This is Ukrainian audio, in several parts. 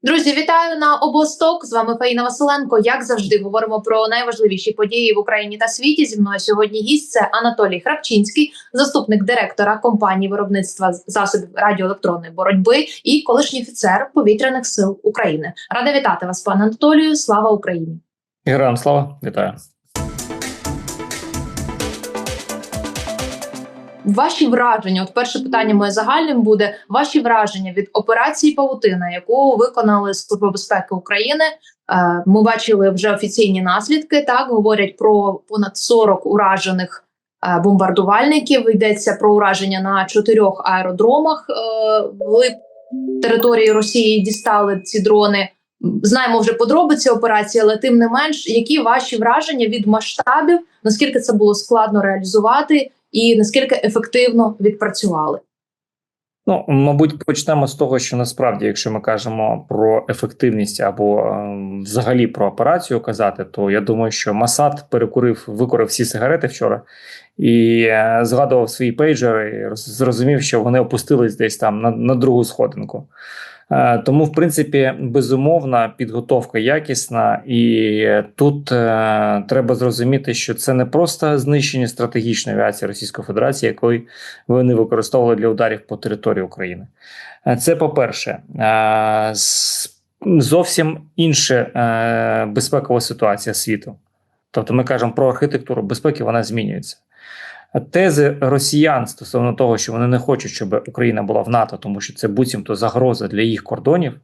Друзі, вітаю на Обосток. З вами Фаїна Василенко. Як завжди, говоримо про найважливіші події в Україні та світі. Зі мною сьогодні гість – це Анатолій Храпчинський, заступник директора компанії виробництва засобів радіоелектронної боротьби і колишній офіцер Повітряних сил України. Рада вітати вас, пане Анатолію. Слава Україні! Героям слава, вітаю. Ваші враження, от перше питання моє загальним буде, ваші враження від операції «Павутина», яку виконали Служба безпеки України. Ми бачили вже офіційні наслідки, так, говорять про понад 40 уражених бомбардувальників, йдеться про ураження на 4 аеродромах, вглиб території Росії дістали ці дрони. Знаємо вже подробиці операції, але тим не менш, які ваші враження від масштабів, наскільки це було складно реалізувати, і наскільки ефективно відпрацювали? Ну, мабуть, почнемо з того, що насправді, якщо ми кажемо про ефективність або взагалі про операцію казати, то я думаю, що Масад викурив всі сигарети вчора і згадував свої пейджери, і зрозумів, що вони опустились десь там на другу сходинку. Тому, в принципі, безумовна підготовка якісна, і тут треба зрозуміти, що це не просто знищення стратегічної авіації Російської Федерації, якої вони використовували для ударів по території України. Це, по-перше, зовсім інша безпекова ситуація світу. Тобто ми кажемо про архітектуру безпеки, вона змінюється. Тези росіян стосовно того, що вони не хочуть, щоб Україна була в НАТО, тому що це буцімто загроза для їх кордонів,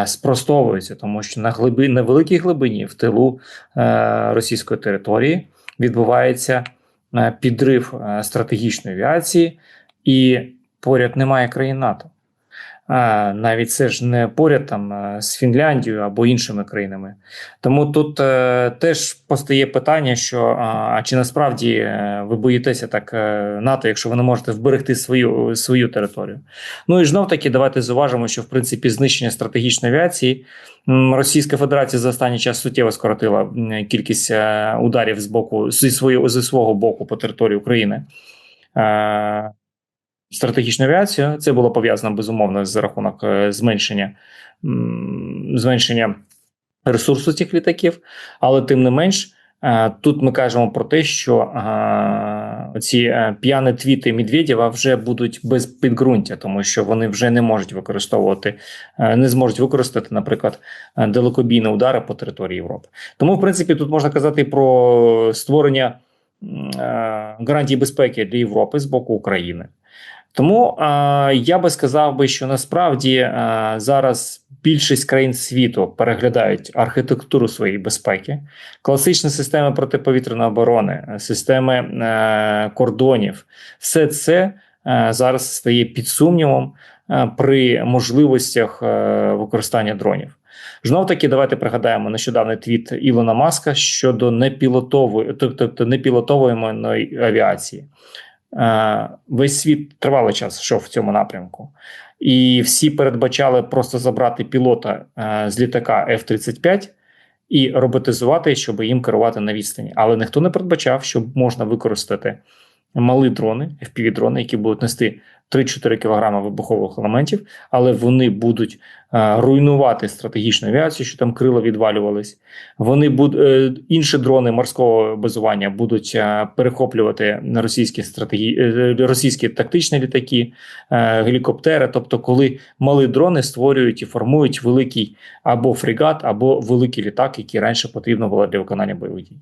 спростовуються, тому що на великій глибині в тилу російської території відбувається підрив стратегічної авіації, і поряд немає країн НАТО. Навіть це ж не поряд там з Фінляндією або іншими країнами. Тому тут теж постає питання, що а чи насправді ви боїтеся так НАТО, якщо ви не можете вберегти свою територію. Ну і знов таки давайте зауважимо, що в принципі знищення стратегічної авіації Російська Федерація за останній час суттєво скоротила кількість ударів зі свого боку по території України. Стратегічну авіацію. Це було пов'язано, безумовно, за рахунок зменшення ресурсу цих літаків, але тим не менш, тут ми кажемо про те, що ці п'яні твіти Медведєва вже будуть без підґрунтя, тому що вони вже не зможуть використати, наприклад, далекобійні удари по території Європи. Тому, в принципі, тут можна казати про створення гарантій безпеки для Європи з боку України. Тому я би сказав, що насправді зараз більшість країн світу переглядають архітектуру своєї безпеки, класичні системи протиповітряної оборони, системи кордонів. Все це зараз стає під сумнівом при можливостях використання дронів. Знов таки, давайте пригадаємо нещодавний твіт Ілона Маска щодо непілотової авіації. Весь світ тривалий час йшов в цьому напрямку. І всі передбачали просто забрати пілота з літака F-35 і роботизувати, щоб їм керувати на відстані. Але ніхто не передбачав, що можна використати малі дрони, FPV-дрони, які будуть нести 3-4 кг вибухових елементів, але вони будуть руйнувати стратегічну авіацію, що там крила відвалювались. Інші дрони морського базування будуть перехоплювати на російські тактичні літаки, гелікоптери. Тобто, коли малі дрони створюють і формують великий або фрегат, або великий літак, який раніше потрібно було для виконання бойових дій.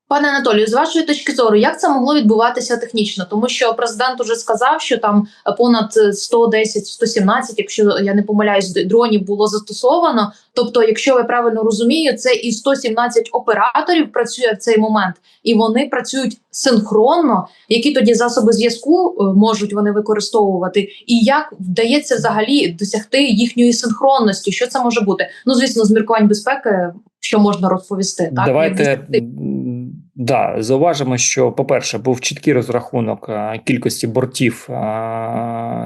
Пане Анатолію, з вашої точки зору, як це могло відбуватися технічно? Тому що президент уже сказав, що там понад 110-117, якщо я не помиляюсь, дронів було застосовано. Тобто, якщо я правильно розумію, це і 117 операторів працює в цей момент, і вони працюють синхронно. Які тоді засоби зв'язку можуть вони використовувати? І як вдається взагалі досягти їхньої синхронності? Що це може бути? Ну, звісно, з міркувань безпеки, що можна розповісти? Так? Давайте... Да, зауважимо, що, по-перше, був чіткий розрахунок кількості бортів,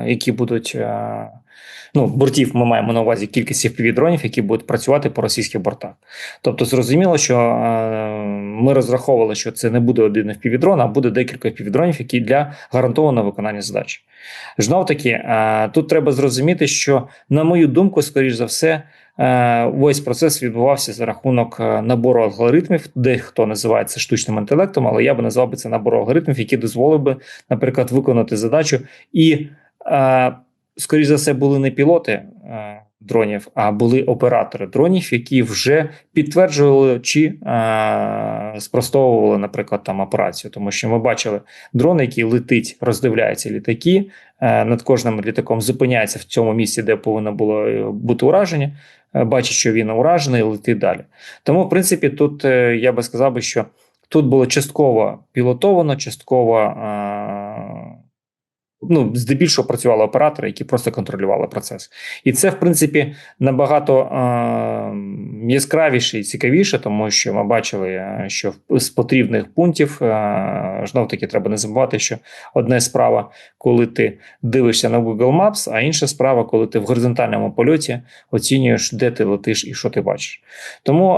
які будуть Ну, бортів ми маємо на увазі кількість FPV-дронів, які будуть працювати по російських бортах. Тобто зрозуміло, що ми розраховували, що це не буде один FPV-дрон, а буде декілька FPV-дронів, які для гарантованого виконання задач. Знов таки, тут треба зрозуміти, що, на мою думку, скоріш за все, весь процес відбувався за рахунок набору алгоритмів, дехто називає це штучним інтелектом, але я би назвав би це набором алгоритмів, які дозволили би, наприклад, виконати задачу. І, скоріш за все, були не пілоти дронів, а були оператори дронів, які вже підтверджували чи спростовували, наприклад, там операцію. Тому що ми бачили дрон, який летить, роздивляється літаки, над кожним літаком зупиняється в цьому місці, де повинно було бути ураження, бачить, що він уражений, і летить далі. Тому, в принципі, тут я би сказав, що тут було частково пілотовано, частково здебільшого працювали оператори, які просто контролювали процес. І це, в принципі, набагато яскравіше і цікавіше, тому що ми бачили, що з потрібних пунктів, знов-таки, треба не забувати, що одна справа, коли ти дивишся на Google Maps, а інша справа, коли ти в горизонтальному польоті оцінюєш, де ти летиш і що ти бачиш. Тому,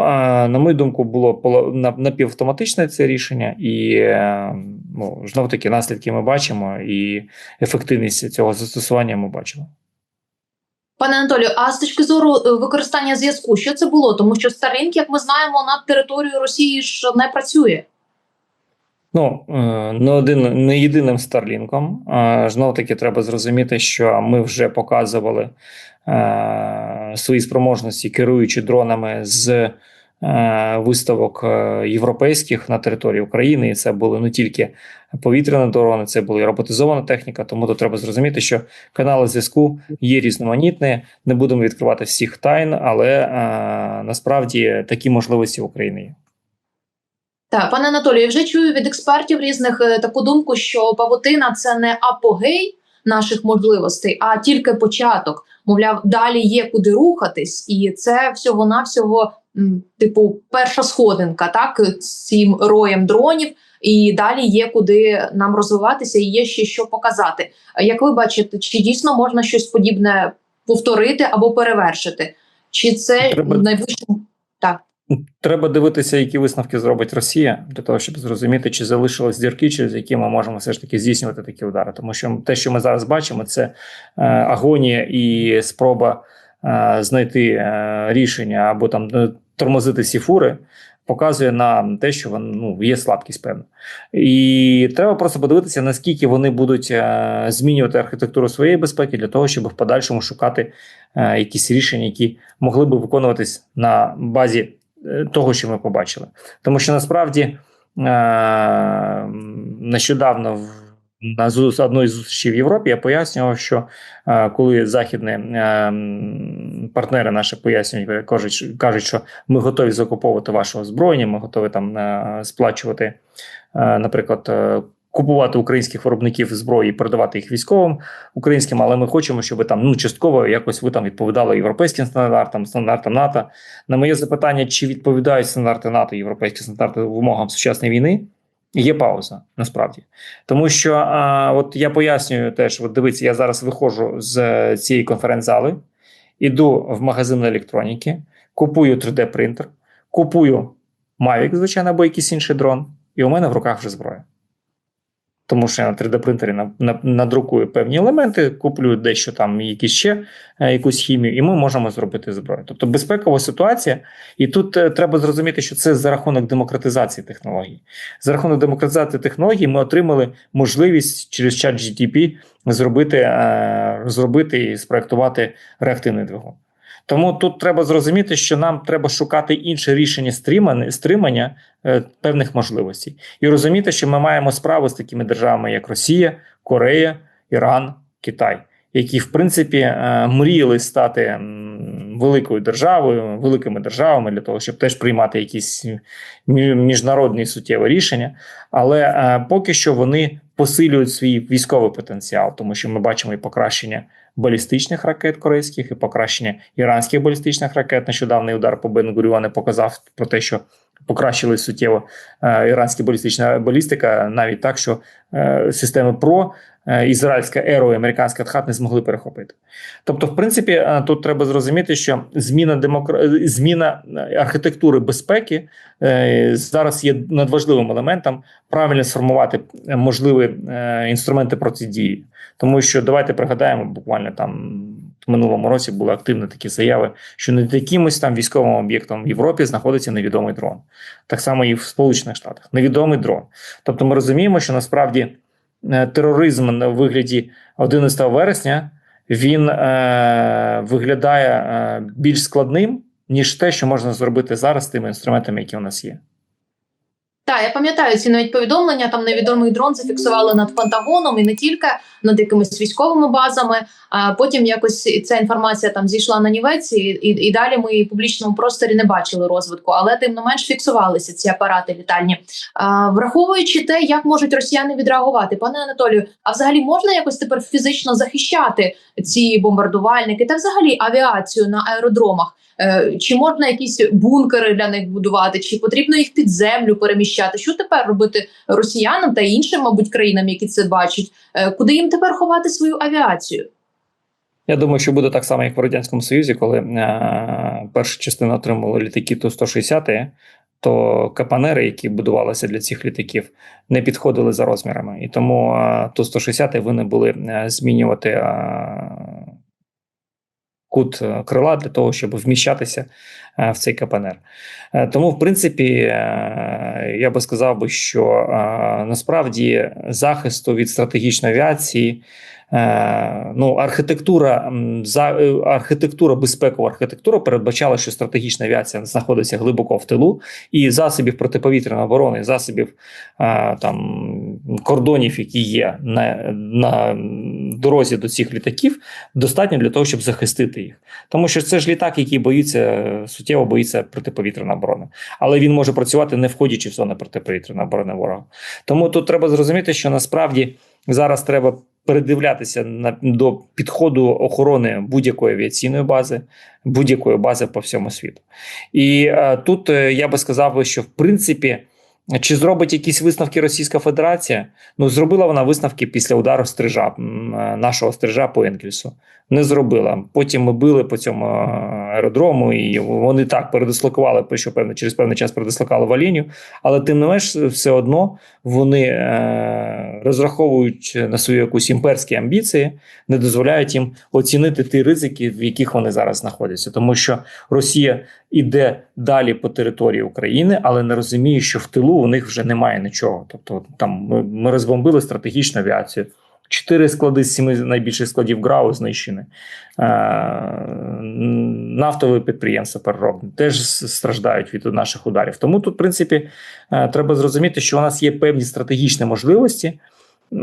на мою думку, було напівавтоматичне це рішення, і знов-таки наслідки ми бачимо, і ефективність цього застосування ми бачимо. Пане Анатолію, а з точки зору використання зв'язку, що це було? Тому що Starlink, як ми знаємо, над територією Росії ж не працює. Не єдиним Starlink'ом. Знов-таки треба зрозуміти, що ми вже показували свої спроможності, керуючи дронами з виставок європейських на території України, і це були не тільки повітряні дрони, це була і роботизована техніка, тому тут треба зрозуміти, що канали зв'язку є різноманітні, не будемо відкривати всіх тайн, але насправді такі можливості в Україні є. Так, пане Анатолію, я вже чую від експертів різних таку думку, що павутина – це не апогей наших можливостей, а тільки початок. Мовляв, далі є куди рухатись, і це всього-навсього перша сходинка, так, з цим роєм дронів, і далі є куди нам розвиватися, і є ще що показати. Як ви бачите, чи дійсно можна щось подібне повторити або перевершити? Чи це найвищим... Так. Треба дивитися, які висновки зробить Росія, для того, щоб зрозуміти, чи залишились дірки, через які ми можемо все ж таки здійснювати такі удари. Тому що те, що ми зараз бачимо, це агонія і спроба знайти рішення або там тормозити всі фури, показує нам те, що є слабкість певна. І треба просто подивитися, наскільки вони будуть змінювати архітектуру своєї безпеки для того, щоб в подальшому шукати якісь рішення, які могли би виконуватись на базі того, що ми побачили. Тому що насправді нещодавно на одній з зустрічей в Європі я пояснював, що коли західні партнери наші пояснюють, кажуть, що ми готові закуповувати ваше озброєння, ми готові там сплачувати, наприклад, купувати українських виробників зброї і передавати їх військовим українським, але ми хочемо, щоб там частково якось ви там відповідали європейським стандартам, стандартам НАТО. На моє запитання, чи відповідають стандарти НАТО, європейські стандарти вимогам сучасної війни, є пауза, насправді. Тому що, от я пояснюю теж, от дивіться, я зараз виходжу з цієї конференц-зали, іду в магазин електроніки, купую 3D-принтер, купую Mavic, звичайно, або якийсь інший дрон, і у мене в руках вже зброя. Тому що я на 3D-принтері надрукую певні елементи, куплю дещо там, якусь хімію, і ми можемо зробити зброю. Тобто безпекова ситуація, і тут треба зрозуміти, що це за рахунок демократизації технологій. За рахунок демократизації технологій ми отримали можливість через ChatGPT розробити і спроектувати реактивний двигун. Тому тут треба зрозуміти, що нам треба шукати інше рішення стримання певних можливостей. І розуміти, що ми маємо справу з такими державами, як Росія, Корея, Іран, Китай, які, в принципі, мріяли стати великою державою, великими державами для того, щоб теж приймати якісь міжнародні суттєві рішення. Але поки що вони посилюють свій військовий потенціал, тому що ми бачимо і покращення балістичних ракет корейських, і покращення іранських балістичних ракет. Нещодавний удар по Бен-Гуріону показав про те, що покращили суттєво іранська балістична балістика, навіть так, що системи ПРО ізраїльська Еро і американська Тхат не змогли перехопити. Тобто, в принципі, тут треба зрозуміти, що зміна архітектури безпеки зараз є надважливим елементом правильно сформувати можливі інструменти протидії. Тому що давайте пригадаємо, буквально там в минулому році були активні такі заяви, що над якимось там військовим об'єктом в Європі знаходиться невідомий дрон. Так само і в Сполучених Штатах. Невідомий дрон. Тобто ми розуміємо, що насправді тероризм на вигляді 11 вересня, він виглядає більш складним, ніж те, що можна зробити зараз з тими інструментами, які у нас є. Так, я пам'ятаю ці навіть повідомлення, там невідомий дрон зафіксували над Пентагоном і не тільки над якимись військовими базами, а потім якось ця інформація там зійшла на нівець і далі ми її в публічному просторі не бачили розвитку, але тим не менш фіксувалися ці апарати літальні. Враховуючи те, як можуть росіяни відреагувати, пане Анатолію, а взагалі можна якось тепер фізично захищати ці бомбардувальники та взагалі авіацію на аеродромах? Чи можна якісь бункери для них будувати, чи потрібно їх під землю переміщати? Що тепер робити росіянам та іншим, мабуть, країнам, які це бачать? Куди їм тепер ховати свою авіацію? Я думаю, що буде так само, як в Радянському Союзі, коли перша частина отримала літаки Ту-160, то капанери, які будувалися для цих літаків, не підходили за розмірами. І тому Ту-160 вони були змінювати кут крила для того, щоб вміщатися в цей КПНР. Тому, в принципі, я би сказав, що насправді захисту від стратегічної авіації, безпекова архітектура передбачала, що стратегічна авіація знаходиться глибоко в тилу, і засобів протиповітряної оборони, засобів кордонів, які є на дорозі до цих літаків, достатньо для того, щоб захистити їх. Тому що це ж літак, який суттєво боїться протиповітряної оборони. Але він може працювати, не входячи в зону протиповітряної оборони ворога. Тому тут треба зрозуміти, що насправді зараз треба передивлятися до підходу охорони будь-якої авіаційної бази, будь-якої бази по всьому світу. І тут я би сказав, що в принципі, чи зробить якісь висновки Російська Федерація? Зробила вона висновки після удару нашого стрижа по Енгельсу. Не зробила. Потім ми били по цьому аеродрому, і вони так передислокували, через певний час передислокували в Оленю, але тим не менш все одно вони розраховують на свої якісь імперські амбіції, не дозволяють їм оцінити ті ризики, в яких вони зараз знаходяться. Тому що Росія іде далі по території України, але не розуміє, що в тилу у них вже немає нічого. Тобто там ми розбомбили стратегічну авіацію. 4 склади з 7 найбільших складів ГРАУ знищені. Нафтові підприємства переробні теж страждають від наших ударів. Тому тут, в принципі, треба зрозуміти, що у нас є певні стратегічні можливості,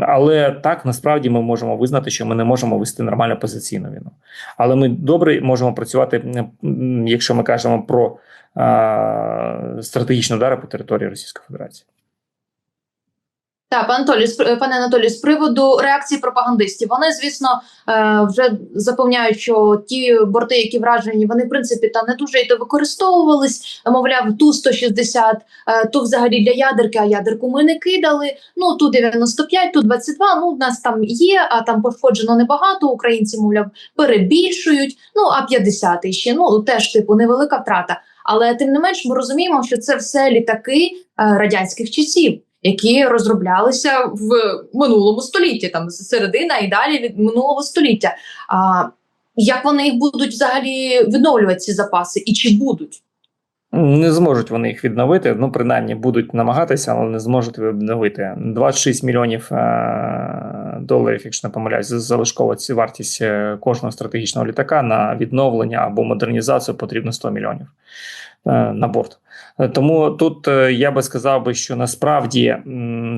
але так, насправді, ми можемо визнати, що ми не можемо вести нормальну позиційну війну. Але ми добре можемо працювати, якщо ми кажемо про стратегічні удари по території Російської Федерації. Так, пане Анатолію, з приводу реакції пропагандистів, вони, звісно, вже запевняють, що ті борти, які вражені, вони, в принципі, та не дуже й використовувались, мовляв, Ту-160, то взагалі для ядерки, а ядерку ми не кидали, Ту-95, Ту-22, в нас там є, а там пошкоджено небагато, українці, мовляв, перебільшують, а 50 ще, теж, невелика втрата. Але, тим не менш, ми розуміємо, що це все літаки радянських часів, які розроблялися в минулому столітті, там середина і далі від минулого століття. Як вони їх будуть взагалі відновлювати, ці запаси, і чи будуть? Не зможуть вони їх відновити, принаймні будуть намагатися, але не зможуть відновити. 26 мільйонів доларів, якщо не помиляюсь, залишкова вартість кожного стратегічного літака на відновлення або модернізацію потрібно 100 мільйонів на борт. Тому тут я би сказав, що насправді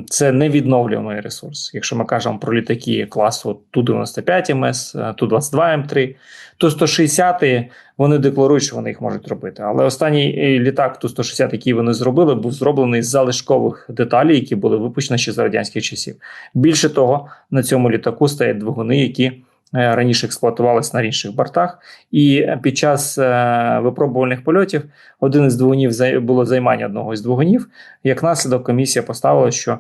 це невідновлюємий ресурс. Якщо ми кажемо про літаки класу Ту-95 МС, Ту-22 М3, Ту-160 вони декларують, що вони їх можуть робити. Але останній літак Ту-160, який вони зробили, був зроблений з залишкових деталей, які були випущені ще за радянських часів. Більше того, на цьому літаку стоять двигуни, які раніше експлуатувалися на інших бортах. І під час випробувальних польотів один із двигунів було займання одного із двигунів. Як наслідок, комісія поставила, що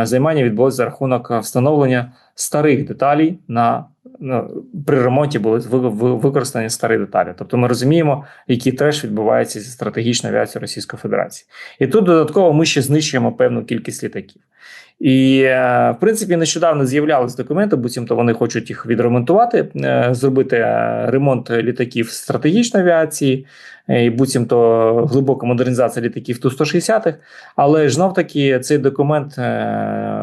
займання відбулося за рахунок встановлення старих деталей при ремонті були використані старі деталі. Тобто ми розуміємо, який треш відбувається зі стратегічною авіацією Російської Федерації. І тут додатково ми ще знищуємо певну кількість літаків. І, в принципі, нещодавно з'являлись документи, буцімто вони хочуть їх відремонтувати, зробити ремонт літаків стратегічної авіації, і буцімто глибока модернізація літаків Ту-160-х, але ж знов-таки цей документ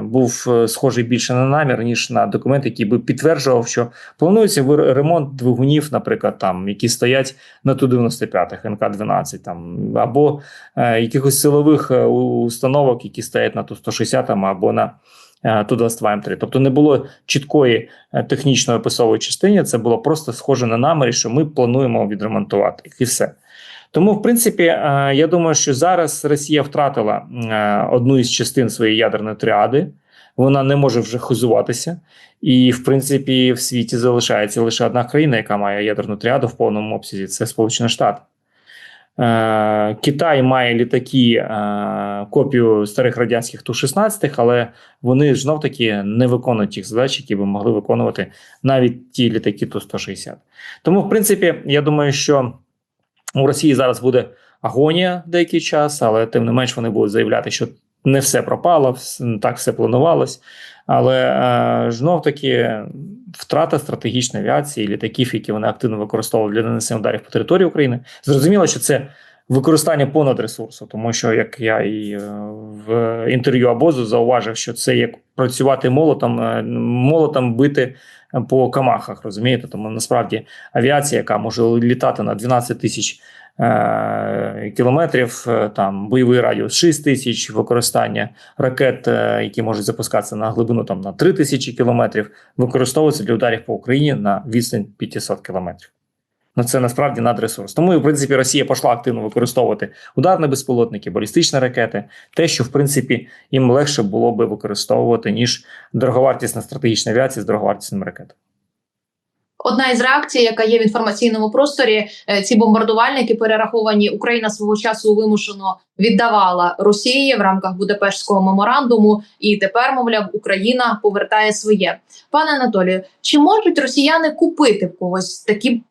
був схожий більше на намір, ніж на документ, який би підтверджував, що планується ремонт двигунів, наприклад, там, які стоять на Ту-95-х, НК-12, там, або якихось силових установок, які стоять на Ту-160 або на Ту-22М3. Тобто не було чіткої технічної описової частини, це було просто схоже на намір, що ми плануємо відремонтувати їх, і все. Тому, в принципі, я думаю, що зараз Росія втратила одну із частин своєї ядерної тріади, вона не може вже хизуватися, і, в принципі, в світі залишається лише одна країна, яка має ядерну тріаду в повному обсязі – це Сполучені Штати. Китай має літаки, копію старих радянських Ту-16, але вони ж знов-таки не виконують тих задач, які би могли виконувати навіть ті літаки Ту-160. Тому, в принципі, я думаю, що у Росії зараз буде агонія деякий час, але тим не менш вони будуть заявляти, що не все пропало, так все планувалось. Але знов-таки втрата стратегічної авіації, літаків, які вони активно використовували для нанесення ударів по території України. Зрозуміло, що це використання понад ресурсу, тому що, як я і в інтерв'ю Абозу зауважив, що це як працювати молотом бити по камахах, розумієте? Тому насправді авіація, яка може літати на 12 тисяч кілометрів, там бойовий радіус 6 тисяч, використання ракет, які можуть запускатися на глибину на 3 тисячі кілометрів, використовуються для ударів по Україні на відстань 500 кілометрів. Це насправді надресурс. Тому, в принципі, Росія пішла активно використовувати ударні безпілотники, балістичні ракети, те, що, в принципі, їм легше було би використовувати, ніж дороговартісна стратегічна авіація з дороговартісними ракетами. Одна із реакцій, яка є в інформаційному просторі, ці бомбардувальники перераховані, Україна свого часу вимушено віддавала Росії в рамках Будапештського меморандуму, і тепер, мовляв, Україна повертає своє. Пане Анатолію, чи можуть росіяни купити в когось такі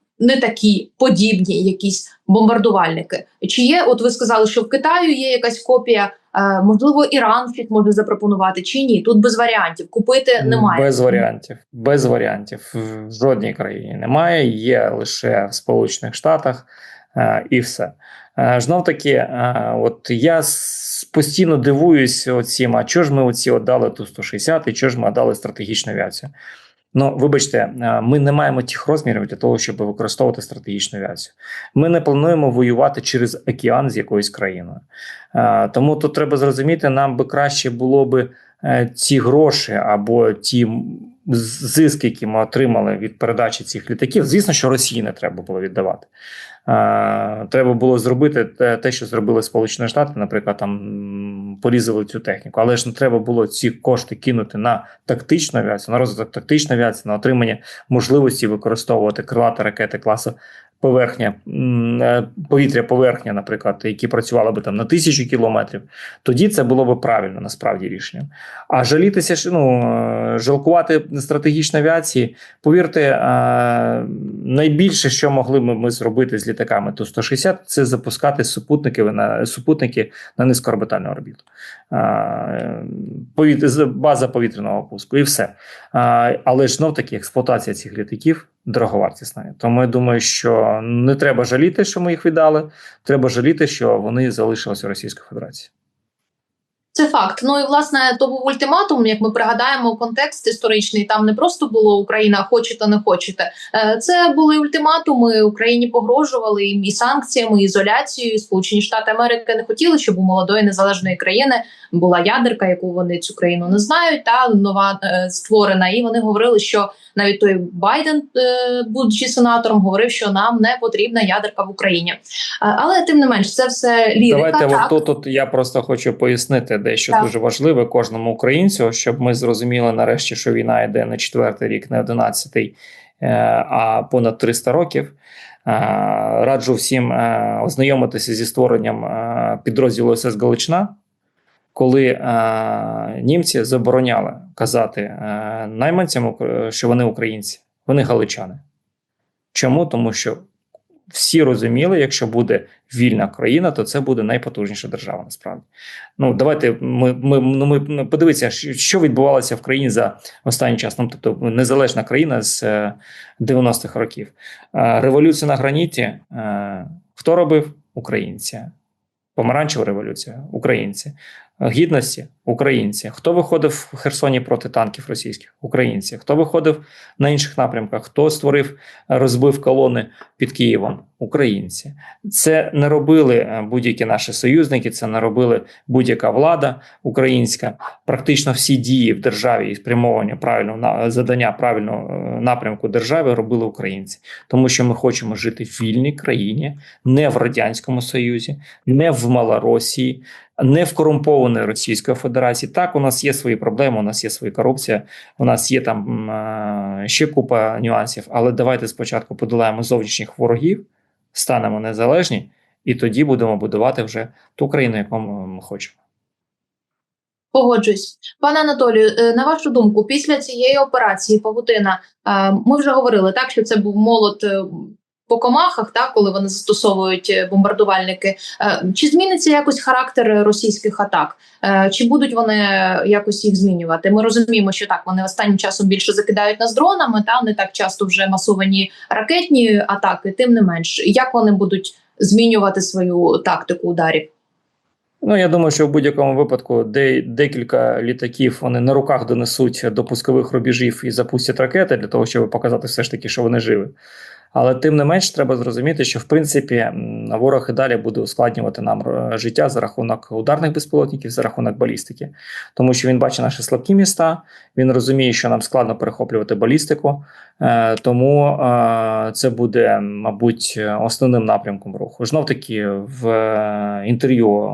подібні якісь бомбардувальники? Чи є, от ви сказали, що в Китаю є якась копія, можливо, Іран щось може запропонувати, чи ні? Тут без варіантів. Купити немає. Без варіантів. В жодній країні немає, є лише в Сполучених Штатах і все. Знов-таки, от я постійно дивуюсь оцім, а чого ж ми дали Ту-160 і чого ж ми дали стратегічну авіацію? Вибачте, ми не маємо тих розмірів для того, щоб використовувати стратегічну авіацію. Ми не плануємо воювати через океан з якоюсь країною. Тому тут треба зрозуміти, нам би краще було би ці гроші або ті зиски, які ми отримали від передачі цих літаків. Звісно, що Росії не треба було віддавати. Треба було зробити те, що зробили Сполучені Штати, наприклад, там порізали цю техніку. Але ж не треба було ці кошти кинути на тактичну авіацію, на розвиток тактичної авіації, на отримання можливості використовувати крилаті ракети класу повітря-поверхня, наприклад, які працювали би там на 1000 кілометрів. Тоді це було б правильно, насправді, рішенням. А жалітися, жалкувати стратегічної авіації, повірте, найбільше, що могли ми зробити з літаками Ту-160, це запускати супутники на низькоорбітальну орбіту. База повітряного пуску і все. Але ж знов-таки експлуатація цих літаків дороговартісна. Тому я думаю, що не треба жаліти, що ми їх віддали, треба жаліти, що вони залишилися у Російській Федерації. Це факт. І, власне, то був ультиматум, як ми пригадаємо, контекст історичний. Там не просто було Україна хочете, не хочете. Це були ультиматуми, Україні погрожували і санкціями, і ізоляцією. Сполучені Штати Америки не хотіли, щоб у молодої незалежної країни була ядерка, яку вони цю країну не знають, та нова створена. І вони говорили, що навіть той Байден, будучи сенатором, говорив, що нам не потрібна ядерка в Україні. Але тим не менш, це все лірика. Давайте тут я просто хочу пояснити дещо дуже важливе кожному українцю, щоб ми зрозуміли нарешті, що війна йде не 4-й рік, не 11-й а понад 300 років. Раджу всім ознайомитися зі створенням підрозділу СС Галичина, коли німці забороняли казати найманцям, що вони українці, вони галичани. Чому? Тому що всі розуміли, якщо буде вільна країна, то це буде найпотужніша держава, насправді. Ну, давайте ми подивіться, що відбувалося в країні за останній час. Ну, тобто, незалежна країна з 90-х років. Революцію на граніті хто робив? Українці. Помаранчева революція – українці. Гідності – українці. Хто виходив в Херсоні проти танків російських? Українці. Хто виходив на інших напрямках? Хто розбив колони під Києвом? Українці. Це не робили будь-які наші союзники, це не робили будь-яка влада українська. Практично всі дії в державі і спрямовані правильно задання правильного напрямку держави робили українці. Тому що ми хочемо жити в вільній країні, не в Радянському Союзі, не в Малоросії, не в корумпованій Російської Федерації. Так, у нас є свої проблеми, у нас є своя корупція, у нас є там ще купа нюансів, але давайте спочатку подолаємо зовнішніх ворогів, станемо незалежні, і тоді будемо будувати вже ту країну, яку ми хочемо. Погоджуюсь. Пане Анатолію, на вашу думку, після цієї операції «Павутина», ми вже говорили, так, що це був молот по комахах, так, коли вони застосовують бомбардувальники. Чи зміниться якось характер російських атак? Чи будуть вони якось їх змінювати? Ми розуміємо, що так, вони останнім часом більше закидають нас дронами, та не так часто вже масовані ракетні атаки, тим не менш. Як вони будуть змінювати свою тактику ударів? Ну, я думаю, що в будь-якому випадку декілька літаків вони на руках донесуть до пускових рубежів і запустять ракети для того, щоб показати все ж таки, що вони живі. Але тим не менш треба зрозуміти, що в принципі ворог і далі буде ускладнювати нам життя за рахунок ударних безпілотників, за рахунок балістики. Тому що він бачить наші слабкі міста, він розуміє, що нам складно перехоплювати балістику, тому це буде, мабуть, основним напрямком руху. Знов-таки в інтерв'ю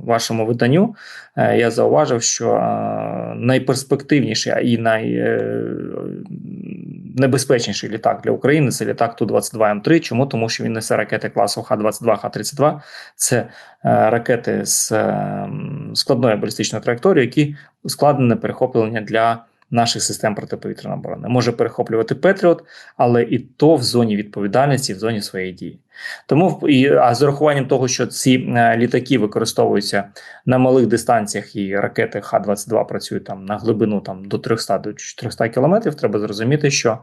вашому виданню я зауважив, що найперспективніший і найнебезпечніший літак для України – це літак Ту-22М3. Чому? Тому що він несе ракети класу Х-22, Х-32. Це ракети з складною балістичною траєкторією, які ускладнені перехоплення для наших систем протиповітряної оборони. Може перехоплювати Петріот, але і то в зоні відповідальності, в зоні своєї дії. Тому, а з урахуванням того, що ці літаки використовуються на малих дистанціях і ракети Х-22 працюють там на глибину до 300 кілометрів, треба зрозуміти, що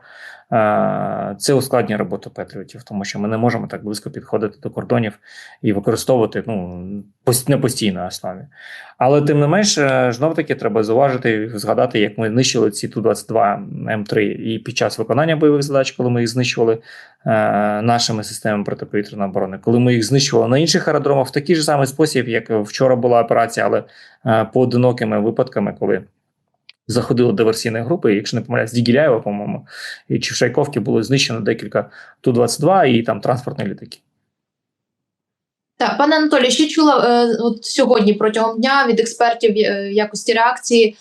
це ускладнює роботу Петріотів, тому що ми не можемо так близько підходити до кордонів і використовувати на постійній основі. Але тим не менш, знов-таки треба зауважити, згадати, як ми знищили ці Ту-22М3 і під час виконання бойових задач, коли ми їх знищували нашими системами протиповітряної оборони, коли ми їх знищували на інших аеродромах в такий же самий спосіб, як вчора була операція, але поодинокими випадками, коли заходили диверсійні групи, якщо не помиляюсь, з Дігіляєва, по-моєму, чи в Шайковці було знищено декілька Ту-22 і там транспортні літаки. Так, пане Анатолію, ще чула от сьогодні протягом дня від експертів в якості реакції,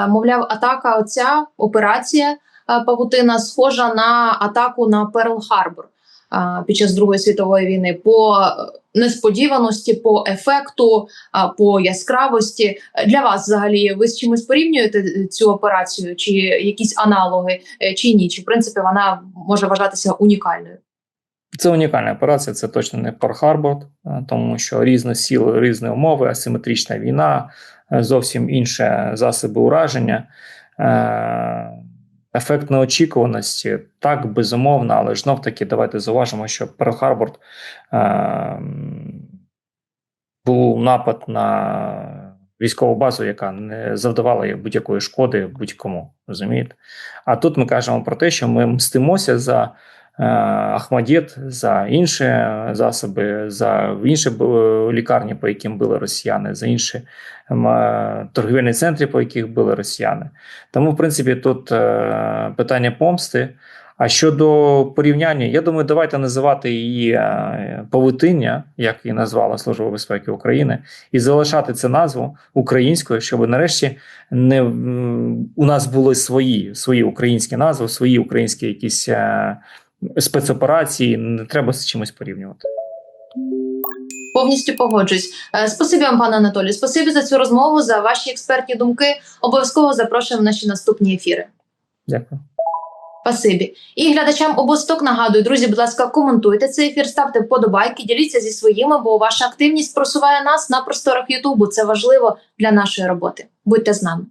мовляв, атака, оця операція «Павутина» схожа на атаку на Перл-Харбор під час Другої світової війни по несподіваності, по ефекту, по яскравості. Для вас взагалі ви з чимось порівнюєте цю операцію, чи якісь аналоги, чи ні? Чи в принципі вона може вважатися унікальною? Це унікальна операція, це точно не Перл-Харбор, тому що різні сили, різні умови, асиметрична війна, зовсім інші засоби ураження, ефект неочікуваності, так, безумовно, але ж знов-таки давайте зауважимо, що Перл-Харбор був напад на військову базу, яка не завдавала будь-якої шкоди будь-кому, розумієте? А тут ми кажемо про те, що ми мстимося за Ахмадєт, за інші засоби, за інші лікарні, по яким били росіяни, за інші торгівельні центри, по яких били росіяни. Тому, в принципі, тут питання помсти, А щодо порівняння, я думаю, давайте називати її павутиння, як її назвала Служба безпеки України, і залишати цю назву українською, щоб нарешті у нас були свої українські назви, свої українські якісь спецоперації. Не треба з чимось порівнювати. Повністю погоджуюсь. Спасибі вам, пане Анатолію. Спасибі за цю розмову, за ваші експертні думки. Обов'язково запрошуємо в наші наступні ефіри. Дякую. Спасибі. І глядачам обосток нагадую, друзі, будь ласка, коментуйте цей ефір, ставте вподобайки, діліться зі своїми, бо ваша активність просуває нас на просторах Ютубу. Це важливо для нашої роботи. Будьте з нами.